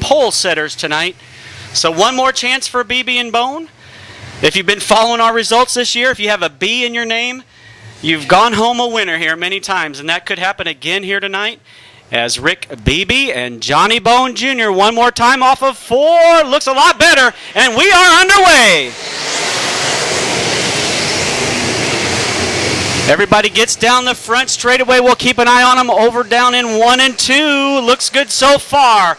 pole setters tonight. So one more chance for BB and Bone. If you've been following our results this year, if you have a B in your name, you've gone home a winner here many times, and that could happen again here tonight as Rick Beebe and Johnny Bone Jr. one more time off of 4. Looks a lot better, and we are underway. Everybody gets down the front straightaway. We'll keep an eye on them over down in 1 and 2. Looks good so far.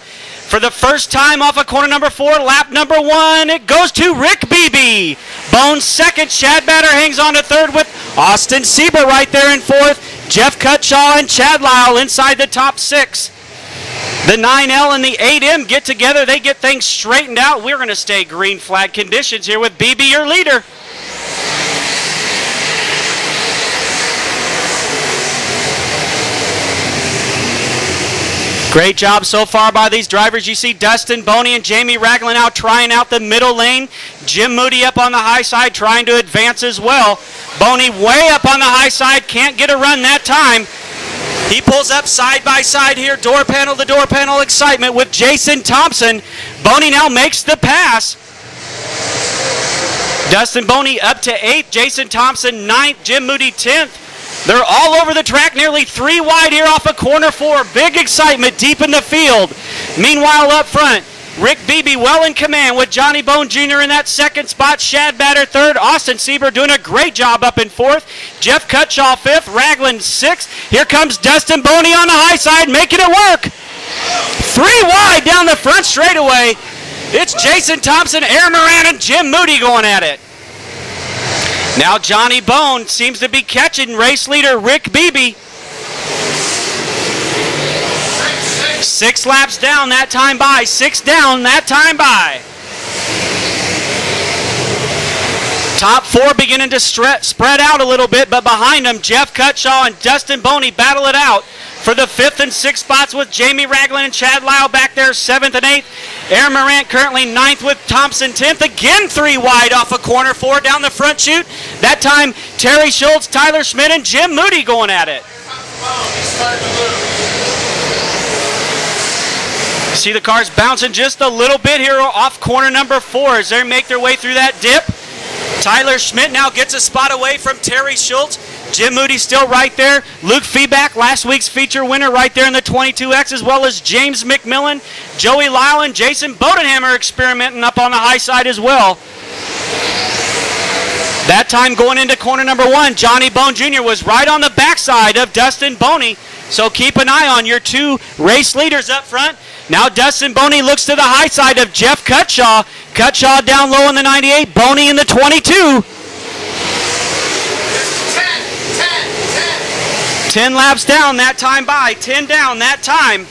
For the first time off of corner number 4, lap number 1, it goes to Rick Beebe. Bone second. Chad Batter hangs on to third with Austin Sieber right there in fourth. Jeff Cutshaw and Chad Lyle inside the top 6. The 9L and the 8M get together. They get things straightened out. We're going to stay green flag conditions here with Beebe, your leader. Great job so far by these drivers. You see Dustin Boney and Jamie Ragland out trying out the middle lane. Jim Moody up on the high side trying to advance as well. Boney way up on the high side, can't get a run that time. He pulls up side by side here, door panel to door panel excitement with Jason Thompson. Boney now makes the pass. Dustin Boney up to 8th, Jason Thompson 9th, Jim Moody 10th. They're all over the track, nearly 3 wide here off of corner 4. Big excitement deep in the field. Meanwhile, up front, Rick Beebe well in command with Johnny Bone Jr. in that second spot. Chad Batter third. Austin Sieber doing a great job up in fourth. Jeff Cutshaw 5th. Ragland 6th. Here comes Dustin Boney on the high side making it work. 3 wide down the front straightaway. It's Jason Thompson, Aaron Moran, and Jim Moody going at it. Now Johnny Bone seems to be catching race leader Rick Beebe. 6 laps down that time by. 6 down that time by. Top 4 beginning to spread out a little bit, but behind them, Jeff Cutshaw and Dustin Boney battle it out for the 5th and 6th spots with Jamie Ragland and Chad Lyle back there 7th and 8th. Aaron Morant currently 9th with Thompson 10th. Again 3 wide off of corner 4 down the front chute. That time Terry Schultz, Tyler Schmidt, and Jim Moody going at it. See the cars bouncing just a little bit here off corner number 4 as they make their way through that dip. Tyler Schmidt now gets a spot away from Terry Schultz. Jim Moody still right there. Luke Feeback, last week's feature winner, right there in the 22X, as well as James McMillan, Joey Lyle, and Jason Bodenhammer experimenting up on the high side as well. That time going into corner number 1, Johnny Bone Jr. was right on the backside of Dustin Boney. So keep an eye on your 2 race leaders up front. Now Dustin Boney looks to the high side of Jeff Cutshaw. Cutshaw down low in the 98, Boney in the 22. 10 laps down that time by, 10 down that time.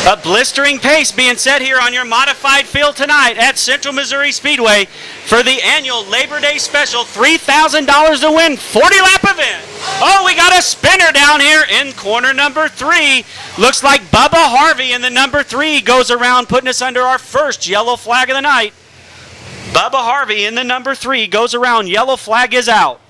A blistering pace being set here on your modified field tonight at Central Missouri Speedway for the annual Labor Day Special, $3,000 to win, 40-lap event. Oh, we got a spinner down here in corner number 3. Looks like Bubba Harvey in the number 3 goes around putting us under our first yellow flag of the night. Bubba Harvey in the number 3 goes around, yellow flag is out.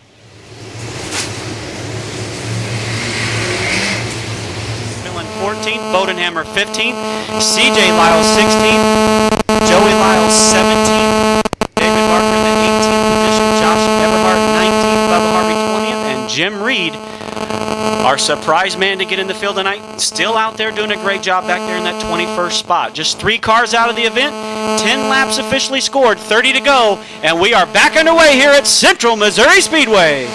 Millen 14th, Bodenhammer 15th, CJ Lyle 16th, Joey Lyle 17th, David Barker in the 18th position, Josh Everhart 19th, Bubba Harvey 20th, and Jim Reed, our surprise man to get in the field tonight, still out there doing a great job back there in that 21st spot. Just 3 cars out of the event, 10 laps officially scored, 30 to go, and we are back underway here at Central Missouri Speedway.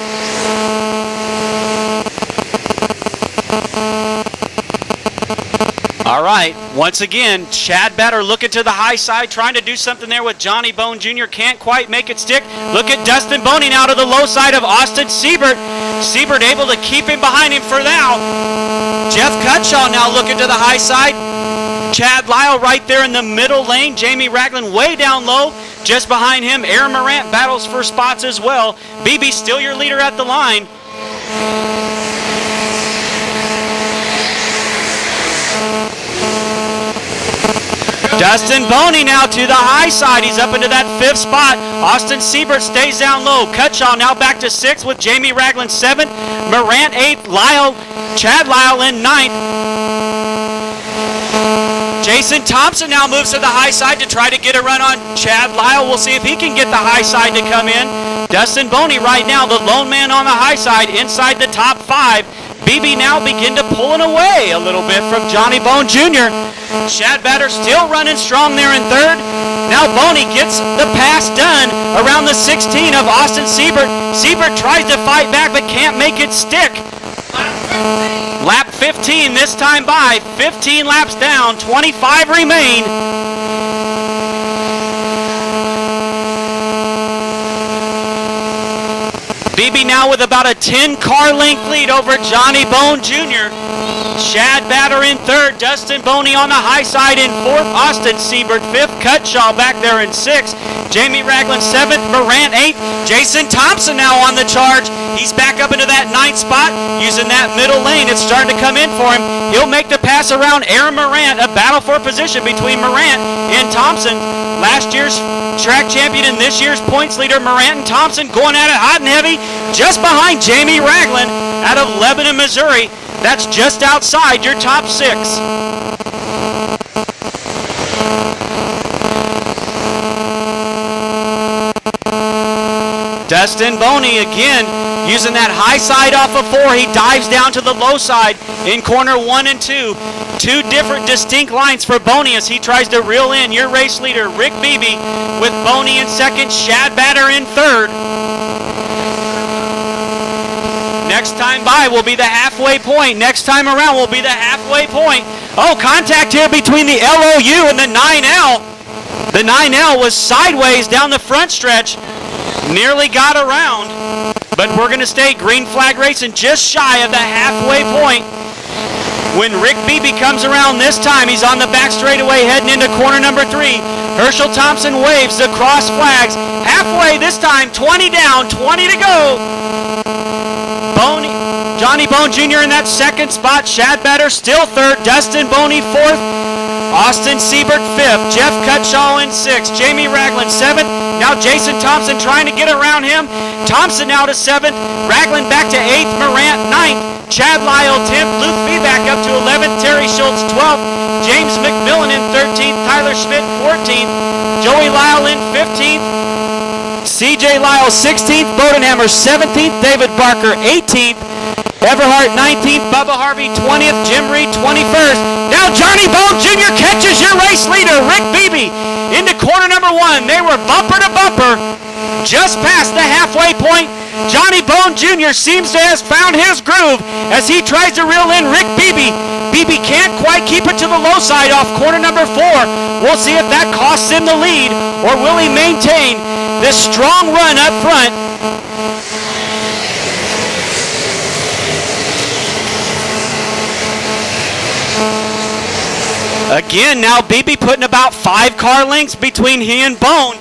All right, once again, Chad Batter looking to the high side, trying to do something there with Johnny Bone Jr. Can't quite make it stick. Look at Dustin Boney now to the low side of Austin Siebert. Siebert able to keep him behind him for now. Jeff Cutshaw now looking to the high side. Chad Lyle right there in the middle lane. Jamie Ragland way down low. Just behind him, Aaron Morant battles for spots as well. BB still your leader at the line. Dustin Boney now to the high side. He's up into that 5th spot. Austin Siebert stays down low. Cutshaw now back to 6th with Jamie Ragland 7th. Morant 8th. Chad Lyle in 9th. Jason Thompson now moves to the high side to try to get a run on Chad Lyle. We'll see if he can get the high side to come in. Dustin Boney right now, the lone man on the high side, inside the top 5. BB now begin to pulling away a little bit from Johnny Bone Jr. Shad Batter still running strong there in third. Now Boney gets the pass done around the 16 of Austin Siebert. Siebert tries to fight back but can't make it stick. Lap 15 this time by. 15 laps down, 25 remain. BB now with about a 10-car length lead over Johnny Bone Jr. Shad Batter in third, Dustin Boney on the high side in fourth, Austin Siebert fifth, Cutshaw back there in sixth, Jamie Ragland seventh, Morant eighth, Jason Thompson now on the charge. He's back up into that ninth spot, using that middle lane. It's starting to come in for him. He'll make the pass around Aaron Morant, a battle for position between Morant and Thompson. Last year's track champion and this year's points leader, Morant and Thompson going at it hot and heavy, just behind Jamie Ragland out of Lebanon, Missouri. That's just outside your top 6. Dustin Boney again using that high side off of 4. He dives down to the low side in corner 1 and 2. Two different distinct lines for Boney as he tries to reel in your race leader, Rick Beebe, with Boney in second, Shad Batter in third. Next time by will be the halfway point. Next time around will be the halfway point. Oh, contact here between the LOU and the 9L. The 9L was sideways down the front stretch. Nearly got around. But we're going to stay green flag racing just shy of the halfway point. When Rick Beebe comes around this time, he's on the back straightaway heading into corner number 3. Herschel Thompson waves the cross flags. Halfway this time, 20 down, 20 to go. Johnny Bone Jr. in that second spot. Shad Batter still third. Dustin Boney fourth. Austin Siebert fifth. Jeff Cutshaw in sixth. Jamie Ragland seventh. Now Jason Thompson trying to get around him. Thompson now to 7th. Ragland back to 8th. Morant 9th. Chad Lyle 10th. Luke Fee back up to 11th. Terry Schultz 12th. James McMillan in 13th. Tyler Schmidt 14th. Joey Lyle in 15th. CJ Lyle 16th. Bodenhammer 17th. David Barker 18th. Everhart 19th. Bubba Harvey 20th. Jim Reed 21st. Now Johnny Bone Jr. catches your race leader, Rick Beebe, into corner number 1. They were bumper to bumper just past the halfway point. Johnny Bone Jr. seems to have found his groove as he tries to reel in Rick Beebe. Beebe can't quite keep it to the low side off corner number 4. We'll see if that costs him the lead, or will he maintain this strong run up front. Again, now Beebe putting about 5 car lengths between he and Bone.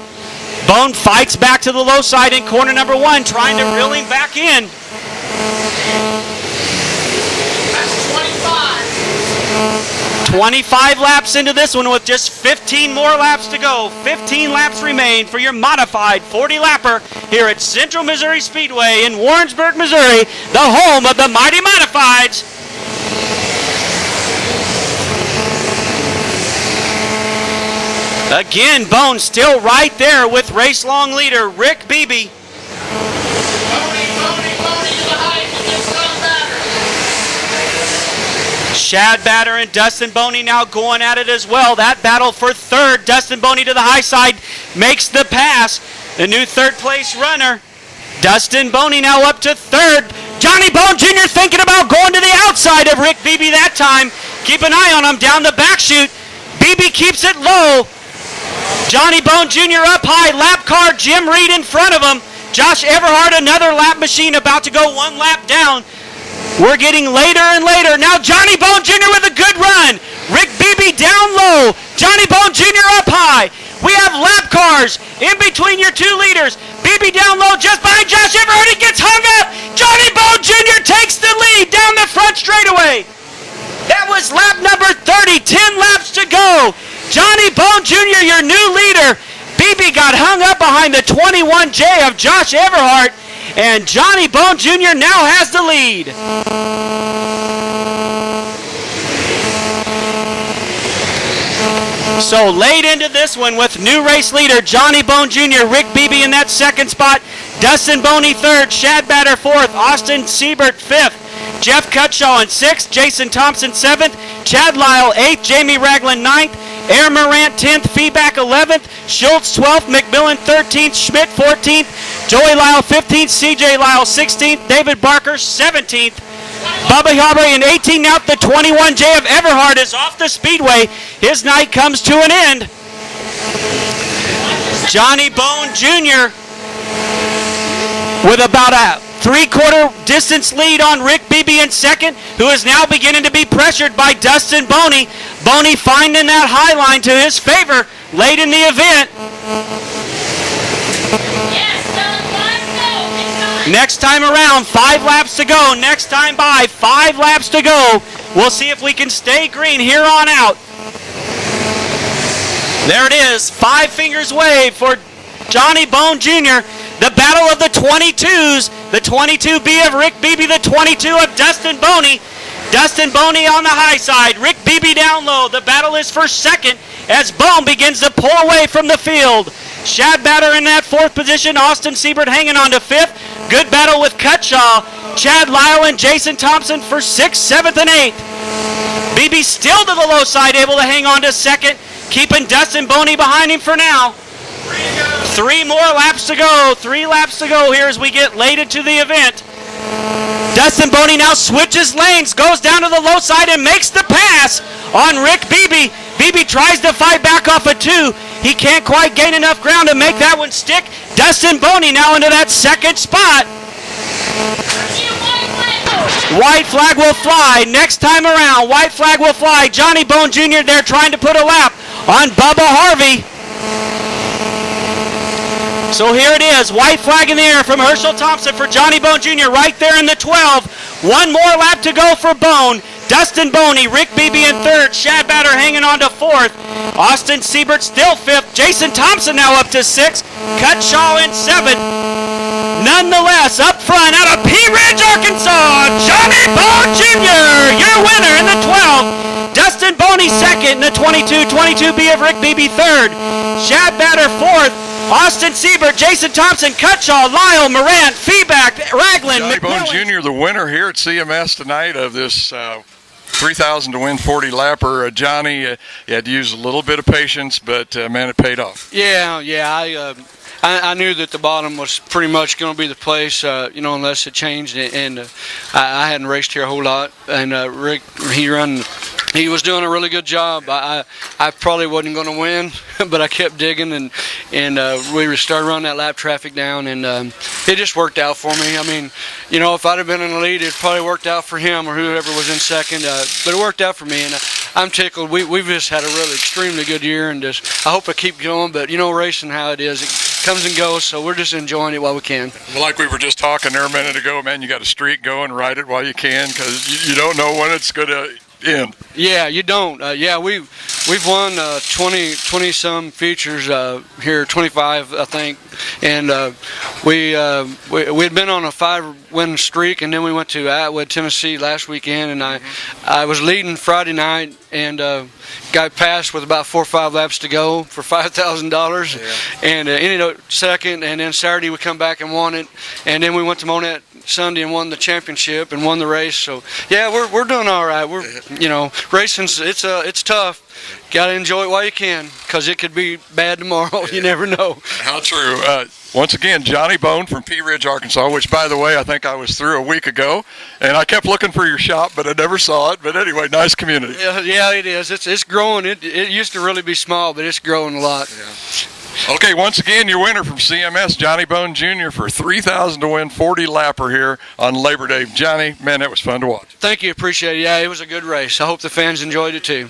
Bone fights back to the low side in corner number 1, trying to reel him back in. That's 25. 25 laps into this one with just 15 more laps to go. 15 laps remain for your modified 40-lapper here at Central Missouri Speedway in Warrensburg, Missouri, the home of the Mighty Modifieds. Again, Bone still right there with race-long leader Rick Beebe. Shad Batter and Dustin Boney now going at it as well. That battle for third. Dustin Boney to the high side makes the pass. The new third-place runner. Dustin Boney now up to third. Johnny Bone Jr. thinking about going to the outside of Rick Beebe that time. Keep an eye on him down the back chute. Beebe keeps it low. Johnny Bone Jr. up high. Lap car, Jim Reed in front of him. Josh Everhart, another lap machine, about to go 1 lap down. We're getting later and later. Now Johnny Bone Jr. with a good run. Rick Beebe down low. Johnny Bone Jr. up high. We have lap cars in between your 2 leaders. Beebe down low just behind Josh Everhart. He gets hung up. Johnny Bone Jr. takes the lead down the front straightaway. That was lap number 30. 10 laps to go. Johnny Bone Jr., your new leader. Beebe got hung up behind the 21J of Josh Everhart. And Johnny Bone Jr. now has the lead. So late into this one with new race leader Johnny Bone Jr., Rick Beebe in that second spot, Dustin Boney third, Shad Batter fourth, Austin Siebert fifth, Jeff Cutshaw in sixth, Jason Thompson seventh, Chad Lyle eighth, Jamie Ragland ninth, Air Morant 10th, Feedback 11th, Schultz 12th, McMillan 13th, Schmidt 14th, Joey Lyle 15th, CJ Lyle 16th, David Barker 17th, Bubba Hobbery in 18th. Out the 21J of Everhard is off the speedway. His night comes to an end. Johnny Bone Jr. with about a three-quarter distance lead on Rick Beebe in second, who is now beginning to be pressured by Dustin Boney. Boney finding that high line to his favor late in the event. Next time around, 5 laps to go. Next time by, 5 laps to go. We'll see if we can stay green here on out. There it is, 5 fingers wave for Johnny Bone Jr., the battle of the 22s, the 22B of Rick Beebe, the 22 of Dustin Boney. Dustin Boney on the high side, Rick Beebe down low. The battle is for second as Bone begins to pull away from the field. Shad Batter in that 4th position, Austin Siebert hanging on to 5th. Good battle with Cutshaw, Chad Lyle and Jason Thompson for 6th, 7th, and 8th. Beebe still to the low side, able to hang on to 2nd, keeping Dustin Boney behind him for now. 3 more laps to go. 3 laps to go here as we get late into the event. Dustin Boney now switches lanes, goes down to the low side and makes the pass on Rick Beebe. Beebe tries to fight back off a 2. He can't quite gain enough ground to make that one stick. Dustin Boney now into that 2nd spot. White flag will fly. Next time around, white flag will fly. Johnny Bone Jr. there trying to put a lap on Bubba Harvey. So here it is, white flag in the air from Herschel Thompson for Johnny Bone Jr. right there in the 12. 1 more lap to go for Bone. Dustin Boney, Rick Beebe in 3rd, Shad Batter hanging on to 4th. Austin Siebert still 5th. Jason Thompson now up to 6th. Cutshaw in 7th. Nonetheless, up front out of Pea Ridge, Arkansas, Johnny Bone Jr., your winner in the 12. Dustin Boney 2nd in the 22B of Rick Beebe 3rd. Shad Batter 4th. Austin Siebert, Jason Thompson, Cutshaw, Lyle, Morant, Feedback, Ragland, Johnny McMillan. Bone Jr., the winner here at CMS tonight of this 3,000 to win 40 lapper. Johnny, you had to use a little bit of patience, but man, it paid off. Yeah. I knew that the bottom was pretty much going to be the place, unless it changed. And I hadn't raced here a whole lot. And Rick, he was doing a really good job. I probably wasn't going to win, but I kept digging, and we started running that lap traffic down, and it just worked out for me. I mean, if I'd have been in the lead, it probably worked out for him or whoever was in second. But it worked out for me, and I'm tickled. We've just had a really extremely good year, and I hope I keep going. But racing how it is, it comes and goes, so we're just enjoying it while we can. Well, like we were just talking there a minute ago, man, you got a streak going, ride it while you can, because you don't know when it's going to end. Yeah, you don't. We've won 20 some features here, 25 I think, and we'd been on a 5-win streak, and then we went to Atwood, Tennessee last weekend, and I was leading Friday night and got passed with about 4 or 5 laps to go for $5,000, and ended up second, and then Saturday we come back and won it, and then we went to Monette Sunday and won the championship and won the race. So yeah, we're doing all right. We're racing's it's tough. Got to enjoy it while you can, because it could be bad tomorrow. You never know. How true. Once again, Johnny Bone from Pea Ridge, Arkansas, which, by the way, I think I was through a week ago, and I kept looking for your shop, but I never saw it. But anyway, nice community. Yeah, it is. It's growing. It used to really be small, but it's growing a lot. Yeah. Okay, once again, your winner from CMS, Johnny Bone Jr. for 3,000 to win 40 lapper here on Labor Day. Johnny, man, that was fun to watch. Thank you. Appreciate it. Yeah, it was a good race. I hope the fans enjoyed it too.